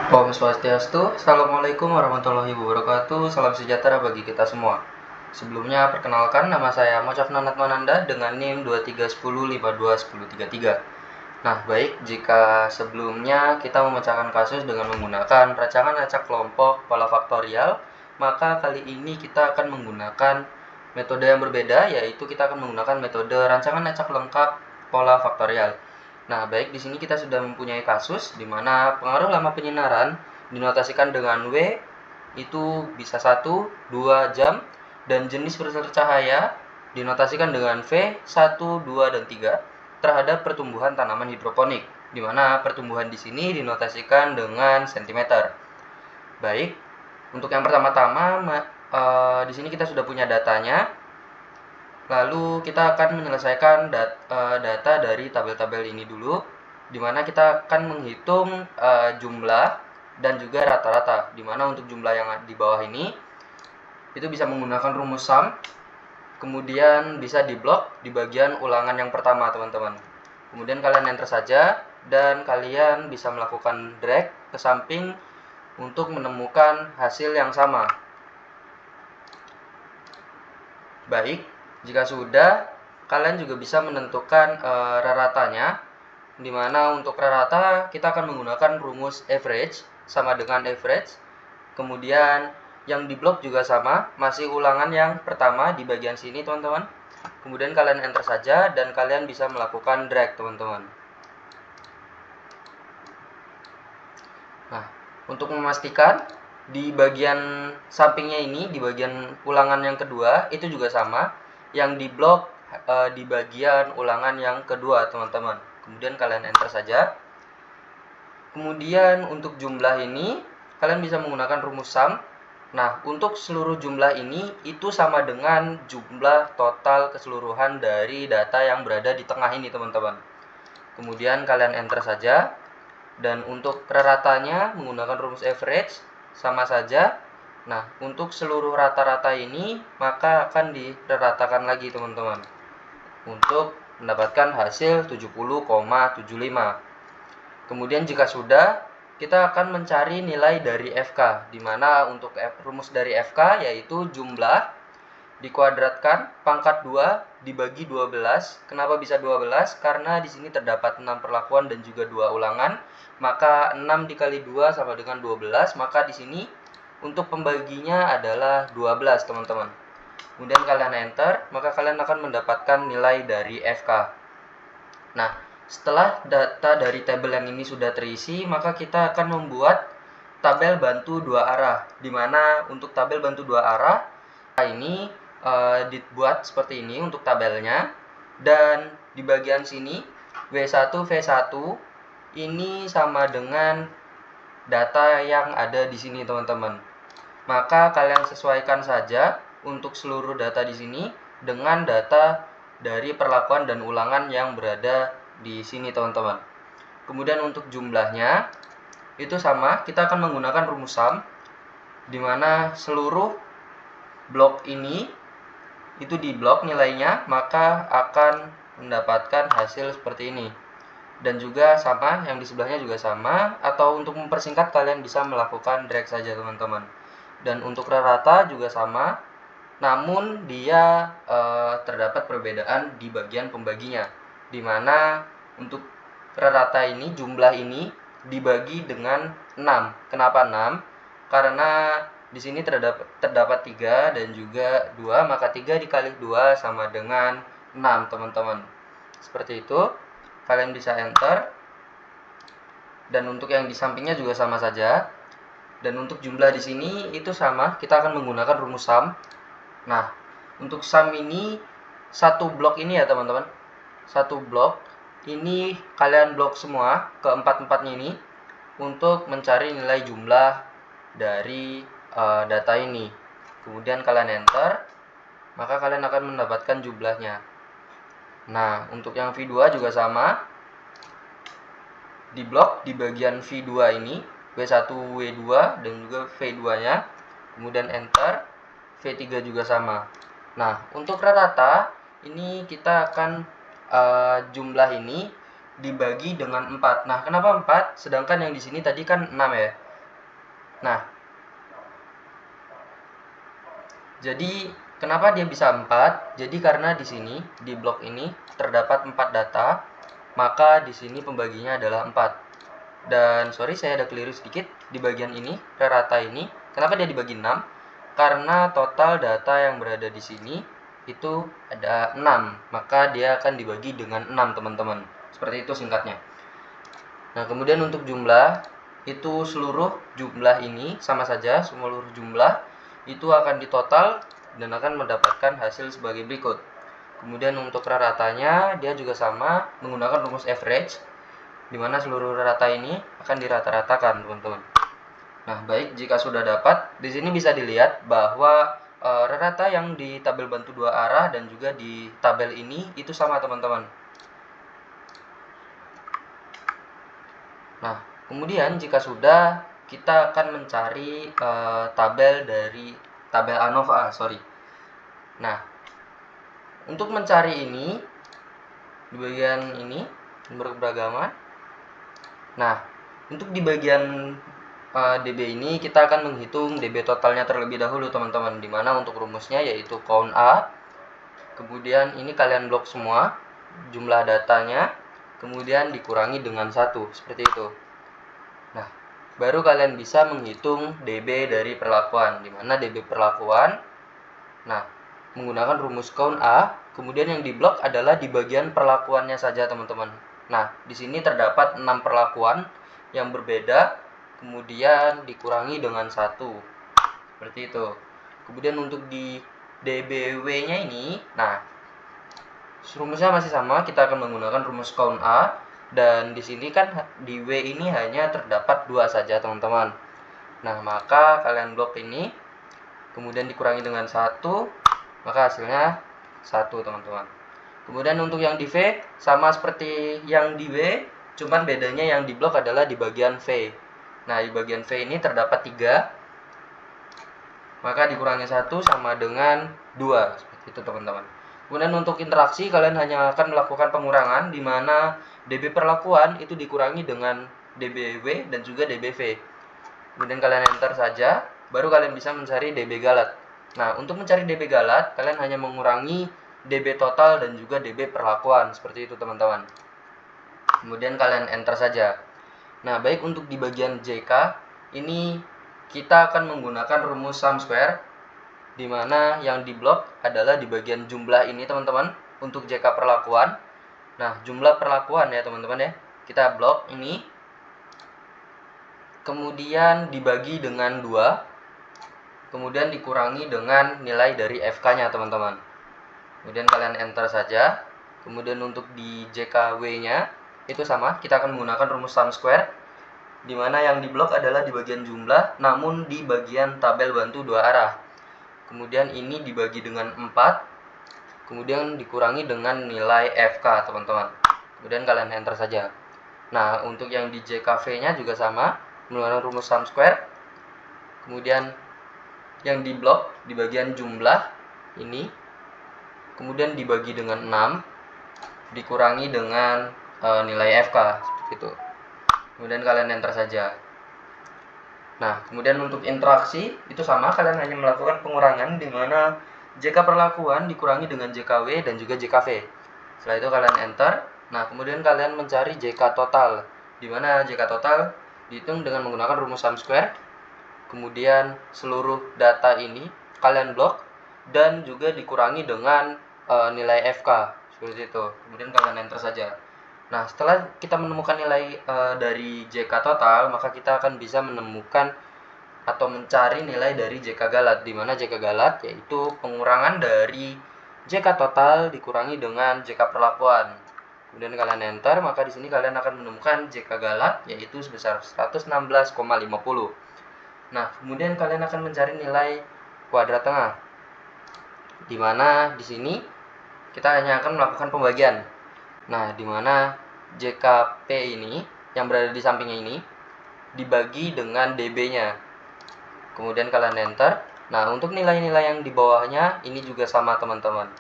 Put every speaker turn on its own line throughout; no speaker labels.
Om Swastiastu, Assalamualaikum warahmatullahi wabarakatuh, salam sejahtera bagi kita semua. Sebelumnya, perkenalkan nama saya Mocaf Nanat Mananda dengan NIM 2310521033. Nah, baik, jika sebelumnya kita memecahkan kasus dengan menggunakan rancangan acak kelompok pola faktorial, maka kali ini kita akan menggunakan metode yang berbeda, yaitu kita akan menggunakan metode rancangan acak lengkap pola faktorial. Nah, baik, di sini kita sudah mempunyai kasus di mana pengaruh lama penyinaran dinotasikan dengan W itu bisa 1, 2 jam, dan jenis filter cahaya dinotasikan dengan V, 1, 2, dan 3 terhadap pertumbuhan tanaman hidroponik, di mana pertumbuhan di sini dinotasikan dengan cm. Baik, untuk yang pertama-tama di sini kita sudah punya datanya. Lalu kita akan menyelesaikan data dari tabel-tabel ini dulu, di mana kita akan menghitung jumlah dan juga rata-rata. Di mana untuk jumlah yang di bawah ini itu bisa menggunakan rumus sum, kemudian bisa diblok di bagian ulangan yang pertama, teman-teman. Kemudian kalian enter saja dan kalian bisa melakukan drag ke samping untuk menemukan hasil yang sama. Baik, jika sudah, kalian juga bisa menentukan raratanya, di mana untuk rarata kita akan menggunakan rumus average sama dengan average. Kemudian yang di blok juga sama, masih ulangan yang pertama di bagian sini, teman-teman. Kemudian kalian enter saja dan kalian bisa melakukan drag, teman-teman. Nah, untuk memastikan di bagian sampingnya ini, di bagian ulangan yang kedua, itu juga sama. Yang di blok di bagian ulangan yang kedua, teman-teman. Kemudian kalian enter saja. Kemudian untuk jumlah ini, kalian bisa menggunakan rumus sum. Nah, untuk seluruh jumlah ini, itu sama dengan jumlah total keseluruhan dari data yang berada di tengah ini, teman-teman. Kemudian kalian enter saja. Dan untuk raratanya menggunakan rumus average sama saja. Nah, untuk seluruh rata-rata ini maka akan diratakan lagi, teman-teman, untuk mendapatkan hasil 70,75. Kemudian jika sudah, kita akan mencari nilai dari FK, di mana untuk rumus dari FK yaitu jumlah dikuadratkan pangkat 2 dibagi 12. Kenapa bisa 12? Karena di sini terdapat 6 perlakuan dan juga 2 ulangan. Maka 6 dikali 2 sama dengan 12. Maka di sini untuk pembaginya adalah 12, teman-teman. Kemudian kalian enter, maka kalian akan mendapatkan nilai dari FK. Nah, setelah data dari tabel yang ini sudah terisi, maka kita akan membuat tabel bantu dua arah, di mana untuk tabel bantu dua arah ini dibuat seperti ini untuk tabelnya, dan di bagian sini W1 V1 ini sama dengan data yang ada di sini, teman-teman. Maka kalian sesuaikan saja untuk seluruh data di sini dengan data dari perlakuan dan ulangan yang berada di sini, teman-teman. Kemudian untuk jumlahnya itu sama, kita akan menggunakan rumus sum, di mana seluruh blok ini itu di blok nilainya, maka akan mendapatkan hasil seperti ini. Dan juga sama, yang di sebelahnya juga sama, atau untuk mempersingkat kalian bisa melakukan drag saja, teman-teman. Dan untuk rata juga sama, namun dia terdapat perbedaan di bagian pembaginya, di mana untuk rata ini, jumlah ini dibagi dengan 6. Kenapa 6? Karena di sini terdapat 3 dan juga 2, maka 3 dikali 2 sama dengan 6, teman-teman. Seperti itu. Kalian bisa enter. Dan untuk yang di sampingnya juga sama saja. Dan untuk jumlah di sini itu sama, kita akan menggunakan rumus sum. Nah, untuk sum ini satu blok ini ya, teman-teman. Satu blok ini kalian blok semua ke empat-empatnya ini untuk mencari nilai jumlah dari data ini. Kemudian kalian enter, maka kalian akan mendapatkan jumlahnya. Nah, untuk yang V2 juga sama. Di blok di bagian V2 ini, W1, W2 dan juga V2-nya. Kemudian enter, V3 juga sama. Nah, untuk rata ini kita akan jumlah ini dibagi dengan 4. Nah, kenapa 4? Sedangkan yang di sini tadi kan 6 ya. Nah, jadi kenapa dia bisa 4? Jadi karena di sini di blok ini terdapat 4 data, maka di sini pembaginya adalah 4. Dan sorry, saya ada keliru sedikit di bagian ini, rata ini. Kenapa dia dibagi 6? Karena total data yang berada di sini itu ada 6, maka dia akan dibagi dengan 6, teman-teman. Seperti itu singkatnya. Nah, kemudian untuk jumlah, itu seluruh jumlah ini sama saja, seluruh jumlah itu akan ditotal dan akan mendapatkan hasil sebagai berikut. Kemudian untuk ratanya, dia juga sama menggunakan rumus average, di mana seluruh rata ini akan dirata-ratakan, teman-teman. Nah, baik, jika sudah dapat, di sini bisa dilihat bahwa rata yang di tabel bantu dua arah dan juga di tabel ini itu sama, teman-teman. Nah, kemudian jika sudah, kita akan mencari tabel dari tabel ANOVA, Nah, untuk mencari ini di bagian ini sumber keberagaman. Nah, untuk di bagian DB ini kita akan menghitung DB totalnya terlebih dahulu, teman-teman, dimana untuk rumusnya yaitu count A, kemudian ini kalian blok semua jumlah datanya, kemudian dikurangi dengan 1, seperti itu. Nah, baru kalian bisa menghitung DB dari perlakuan, dimana DB perlakuan, nah, menggunakan rumus count A, kemudian yang diblok adalah di bagian perlakuannya saja, teman-teman. Nah, di sini terdapat 6 perlakuan yang berbeda, kemudian dikurangi dengan 1. Seperti itu. Kemudian untuk di DBW-nya ini, nah, rumusnya masih sama, kita akan menggunakan rumus count A, dan di sini kan di W ini hanya terdapat 2 saja, teman-teman. Nah, maka kalian blok ini, kemudian dikurangi dengan 1, maka hasilnya 1, teman-teman. Kemudian untuk yang di V sama seperti yang di W, cuman bedanya yang di blok adalah di bagian V. Nah, di bagian V ini terdapat 3, maka dikurangi 1 sama dengan 2, seperti itu, teman-teman. Kemudian untuk interaksi, kalian hanya akan melakukan pengurangan, di mana DB perlakuan itu dikurangi dengan DBW dan juga DBV. Kemudian kalian enter saja, baru kalian bisa mencari DB galat. Nah, untuk mencari DB galat, kalian hanya mengurangi DB total dan juga DB perlakuan, seperti itu, teman-teman. Kemudian kalian enter saja. Nah, baik, untuk di bagian JK, ini kita akan menggunakan rumus sum square, di mana yang di blok adalah di bagian jumlah ini, teman-teman, untuk JK perlakuan. Nah, jumlah perlakuan ya, teman-teman ya. Kita blok ini, kemudian dibagi dengan 2, kemudian dikurangi dengan nilai dari FK-nya, teman-teman. Kemudian kalian enter saja. Kemudian untuk di JKW-nya itu sama, kita akan menggunakan rumus sum square, di mana yang di blok adalah di bagian jumlah, namun di bagian tabel bantu dua arah. Kemudian ini dibagi dengan 4, kemudian dikurangi dengan nilai FK, teman-teman. Kemudian kalian enter saja. Nah, untuk yang di JKV-nya juga sama, menggunakan rumus sum square. Kemudian yang di blok di bagian jumlah ini, kemudian dibagi dengan 6, dikurangi dengan nilai FK, seperti itu. Kemudian kalian enter saja. Nah, kemudian untuk interaksi itu sama, kalian hanya melakukan pengurangan, di mana JK perlakuan dikurangi dengan JKW dan juga JKV. Setelah itu kalian enter. Nah, kemudian kalian mencari JK total, di mana JK total dihitung dengan menggunakan rumus sum square. Kemudian seluruh data ini kalian blok dan juga dikurangi dengan nilai FK, seperti itu. Kemudian kalian enter saja. Nah, setelah kita menemukan nilai dari JK total, maka kita akan bisa menemukan atau mencari nilai dari JK galat, di mana JK galat yaitu pengurangan dari JK total dikurangi dengan JK perlakuan. Kemudian kalian enter, maka di sini kalian akan menemukan JK galat yaitu sebesar 116,50. Nah, kemudian kalian akan mencari nilai kuadrat tengah, di mana di sini kita hanya akan melakukan pembagian. Nah, di mana JKP ini yang berada di sampingnya ini dibagi dengan DB-nya. Kemudian kalian enter. Nah, untuk nilai-nilai yang di bawahnya ini juga sama, teman-teman.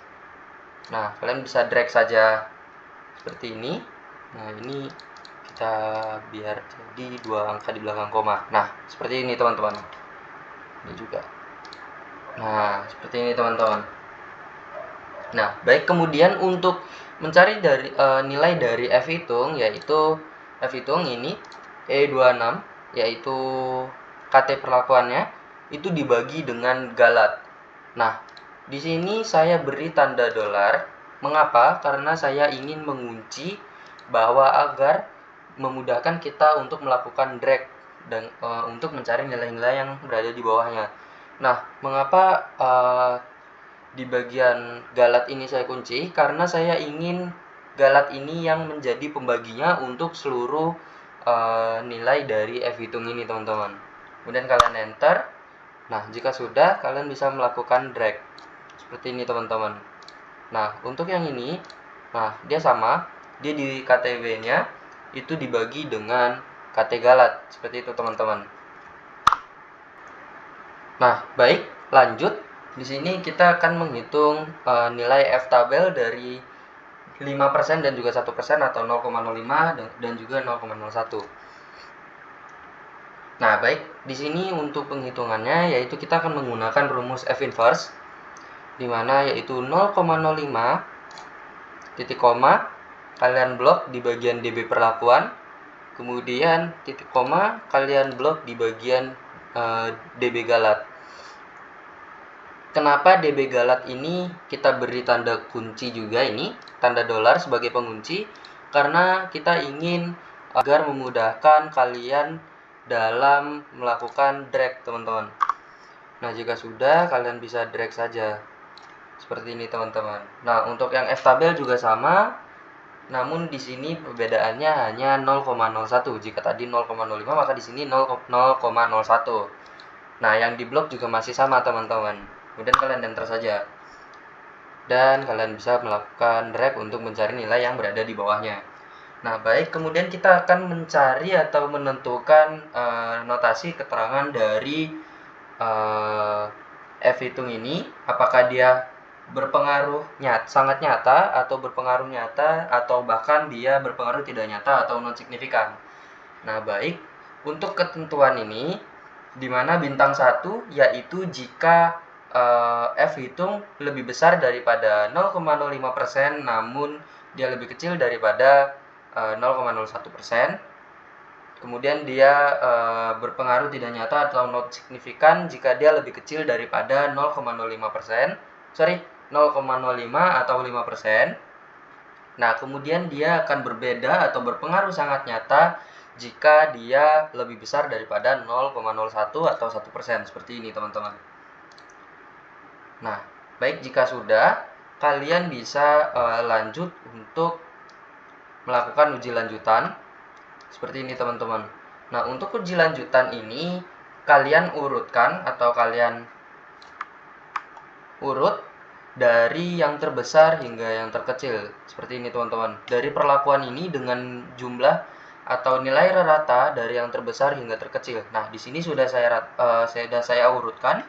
Nah, kalian bisa drag saja seperti ini. Nah, ini kita biar jadi 2 angka di belakang koma. Nah, seperti ini teman-teman. Ini juga. Nah, seperti ini teman-teman. Nah, baik, kemudian untuk mencari dari nilai dari F hitung, yaitu F hitung ini E26, yaitu KT perlakuannya itu dibagi dengan galat. Nah, di sini saya beri tanda dolar. Mengapa? Karena saya ingin mengunci bahwa agar memudahkan kita untuk melakukan drag dan untuk mencari nilai-nilai yang berada di bawahnya. Nah, mengapa di bagian galat ini saya kunci? Karena saya ingin galat ini yang menjadi pembaginya untuk seluruh nilai dari F hitung ini teman-teman. Kemudian kalian enter. Nah, jika sudah, kalian bisa melakukan drag seperti ini teman-teman. Nah, untuk yang ini, nah dia sama, dia di KTW nya itu dibagi dengan KT galat seperti itu teman-teman. Nah, baik, lanjut. Di sini kita akan menghitung nilai F tabel dari 5% dan juga 1% atau 0,05 dan juga 0,01. Nah, baik, di sini untuk penghitungannya yaitu kita akan menggunakan rumus F inverse, di mana yaitu 0,05 titik koma kalian blok di bagian DB perlakuan, kemudian titik koma kalian blok di bagian DB galat. Kenapa DB galat ini kita beri tanda kunci juga ini, tanda dolar sebagai pengunci? Karena kita ingin agar memudahkan kalian dalam melakukan drag teman-teman. Nah, jika sudah, kalian bisa drag saja seperti ini teman-teman. Nah, untuk yang F tabel juga sama, namun di sini perbedaannya hanya 0,01. Jika tadi 0,05 maka di sini 0,01. Nah, yang di blok juga masih sama teman-teman. Kemudian kalian enter saja. Dan kalian bisa melakukan drag untuk mencari nilai yang berada di bawahnya. Nah, baik, kemudian kita akan mencari atau menentukan notasi keterangan dari F hitung ini, apakah dia berpengaruh sangat nyata atau berpengaruh nyata atau bahkan dia berpengaruh tidak nyata atau non signifikan. Nah, baik, untuk ketentuan ini di mana bintang 1 yaitu jika F hitung lebih besar daripada 0,05% namun dia lebih kecil daripada 0,01%. Kemudian dia berpengaruh tidak nyata atau not signifikan jika dia lebih kecil daripada 0,05%. 0,05 atau 5%. Nah, kemudian dia akan berbeda atau berpengaruh sangat nyata jika dia lebih besar daripada 0,01 atau 1%. Seperti ini, teman-teman. Nah, baik, jika sudah, kalian bisa lanjut untuk melakukan uji lanjutan seperti ini teman-teman. Nah, untuk uji lanjutan ini kalian urutkan atau kalian urut dari yang terbesar hingga yang terkecil seperti ini teman-teman. Dari perlakuan ini dengan jumlah atau nilai rata dari yang terbesar hingga terkecil. Nah, di sini sudah saya urutkan.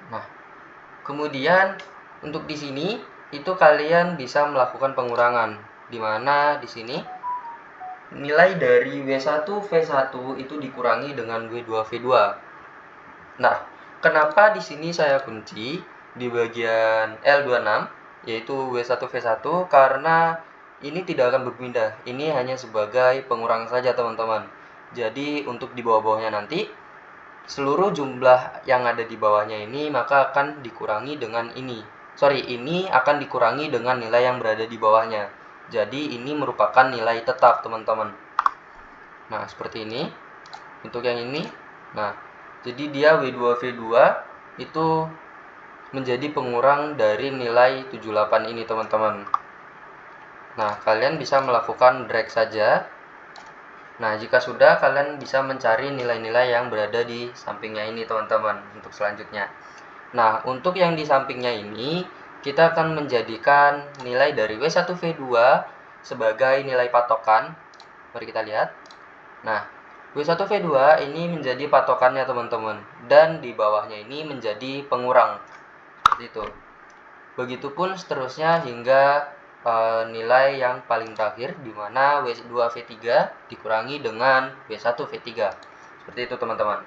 Nah, kemudian untuk di sini itu kalian bisa melakukan pengurangan, di mana di sini nilai dari W1 V1 itu dikurangi dengan W2 V2. Nah, kenapa di sini saya kunci di bagian L26 yaitu W1 V1? Karena ini tidak akan berpindah. Ini hanya sebagai pengurangan saja teman-teman. Jadi untuk di bawah-bawahnya nanti seluruh jumlah yang ada di bawahnya ini maka akan dikurangi dengan ini. Ini akan dikurangi dengan nilai yang berada di bawahnya. Jadi ini merupakan nilai tetap teman-teman. Nah, seperti ini. Untuk yang ini, nah, jadi dia W2 V2 itu menjadi pengurang dari nilai 78 ini teman-teman. Nah, kalian bisa melakukan drag saja. Nah, jika sudah, kalian bisa mencari nilai-nilai yang berada di sampingnya ini teman-teman untuk selanjutnya. Nah, untuk yang di sampingnya ini, kita akan menjadikan nilai dari W1 V2 sebagai nilai patokan. Mari kita lihat. Nah, W1 V2 ini menjadi patokannya teman-teman. Dan di bawahnya ini menjadi pengurang. Seperti itu. Begitupun seterusnya hingga nilai yang paling terakhir, di mana W2V3 dikurangi dengan W1V3. Seperti itu teman-teman.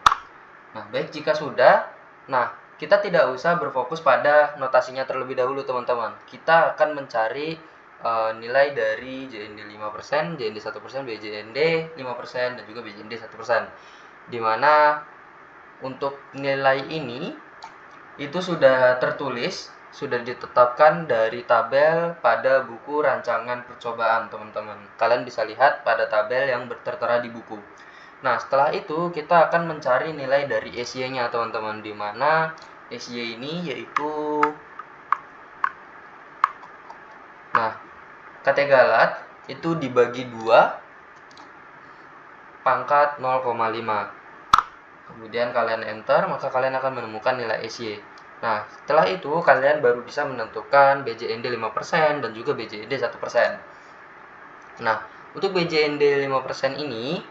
Nah, baik jika sudah, nah kita tidak usah berfokus pada notasinya terlebih dahulu teman-teman. Kita akan mencari nilai dari JND 5%, JND 1%, BJND 5%, dan juga BJND 1%. Dimana untuk nilai ini itu sudah tertulis, sudah ditetapkan dari tabel pada buku rancangan percobaan teman-teman. Kalian bisa lihat pada tabel yang tertera di buku. Nah, setelah itu kita akan mencari nilai dari SY-nya teman-teman, di mana SY ini yaitu kategalat itu dibagi 2 pangkat 0,5. Kemudian kalian enter, maka kalian akan menemukan nilai SY. Nah, setelah itu kalian baru bisa menentukan BJND 5% dan juga BJND 1%. Nah, untuk BJND 5% ini,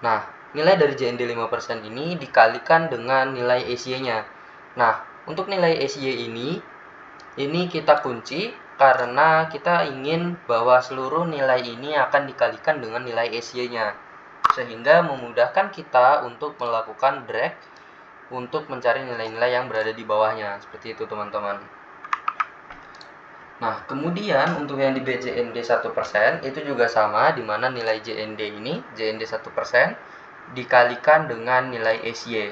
nah, nilai dari JND 5% ini dikalikan dengan nilai SY-nya. Nah, untuk nilai SY ini kita kunci karena kita ingin bahwa seluruh nilai ini akan dikalikan dengan nilai SY-nya. Sehingga memudahkan kita untuk melakukan drag untuk mencari nilai-nilai yang berada di bawahnya. Seperti itu teman-teman. Nah, kemudian untuk yang di BJND 1% itu juga sama, di mana nilai JND ini, JND 1% dikalikan dengan nilai SY.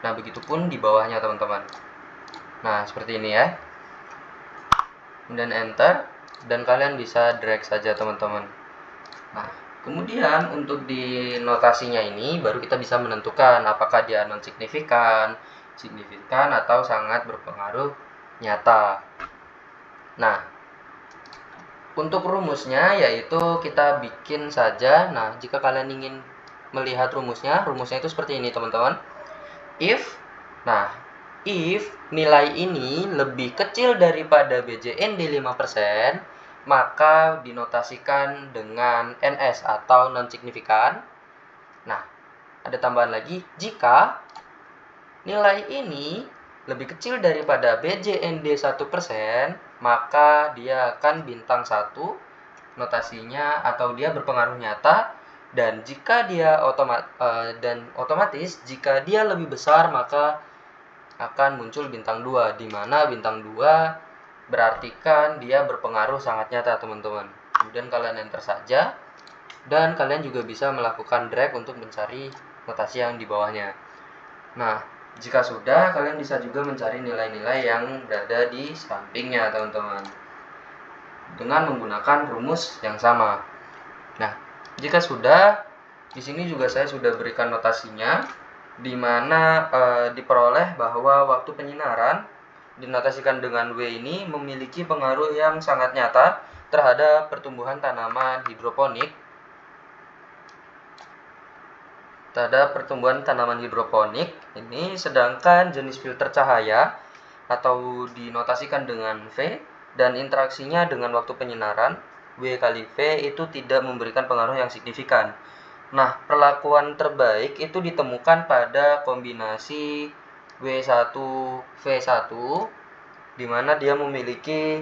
Nah, begitupun di bawahnya teman-teman. Nah, seperti ini ya. Kemudian enter, dan kalian bisa drag saja teman-teman. Nah, kemudian untuk di notasinya ini baru kita bisa menentukan apakah dia non signifikan, signifikan, atau sangat berpengaruh nyata. Nah, untuk rumusnya yaitu kita bikin saja. Nah, jika kalian ingin melihat rumusnya itu seperti ini teman-teman. If nilai ini lebih kecil daripada BJND 5%, maka dinotasikan dengan NS atau non-signifikan. Nah, ada tambahan lagi, jika nilai ini lebih kecil daripada BJND 1%, maka dia akan bintang 1 notasinya, atau dia berpengaruh nyata. Dan jika dia otomatis jika dia lebih besar, maka akan muncul bintang 2, di mana bintang 2 berartikan dia berpengaruh sangat nyata teman-teman. Kemudian kalian enter saja, dan kalian juga bisa melakukan drag untuk mencari notasi yang di bawahnya. Nah, jika sudah, kalian bisa juga mencari nilai-nilai yang berada di sampingnya teman-teman, dengan menggunakan rumus yang sama. Nah, jika sudah, di sini juga saya sudah berikan notasinya, di mana diperoleh bahwa waktu penyinaran dinotasikan dengan W ini memiliki pengaruh yang sangat nyata terhadap pertumbuhan tanaman hidroponik. Ini, sedangkan jenis filter cahaya atau dinotasikan dengan V dan interaksinya dengan waktu penyinaran W kali V itu tidak memberikan pengaruh yang signifikan. Nah, perlakuan terbaik itu ditemukan pada kombinasi W1V1, di mana dia memiliki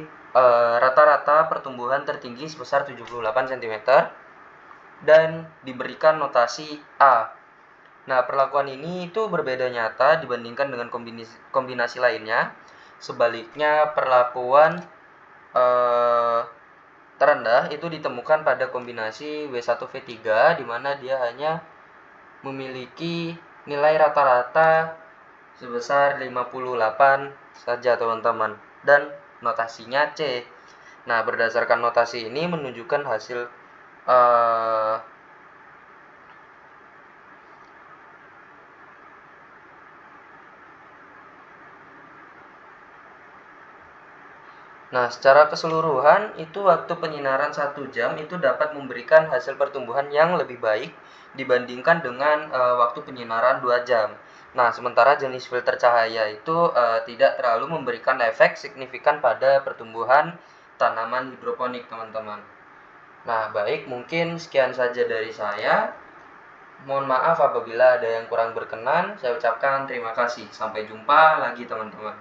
rata-rata pertumbuhan tertinggi sebesar 78 cm dan diberikan notasi A. Nah, perlakuan ini itu berbeda nyata dibandingkan dengan kombinasi lainnya. Sebaliknya, perlakuan terendah itu ditemukan pada kombinasi W1V3, di mana dia hanya memiliki nilai rata-rata sebesar 58 saja teman-teman, dan notasinya C. Nah, berdasarkan notasi ini menunjukkan hasil Nah, secara keseluruhan itu waktu penyinaran 1 jam itu dapat memberikan hasil pertumbuhan yang lebih baik dibandingkan dengan waktu penyinaran 2 jam. Nah, sementara jenis filter cahaya itu tidak terlalu memberikan efek signifikan pada pertumbuhan tanaman hidroponik, teman-teman. Nah, baik, mungkin sekian saja dari saya. Mohon maaf apabila ada yang kurang berkenan. Saya ucapkan terima kasih. Sampai jumpa lagi, teman-teman.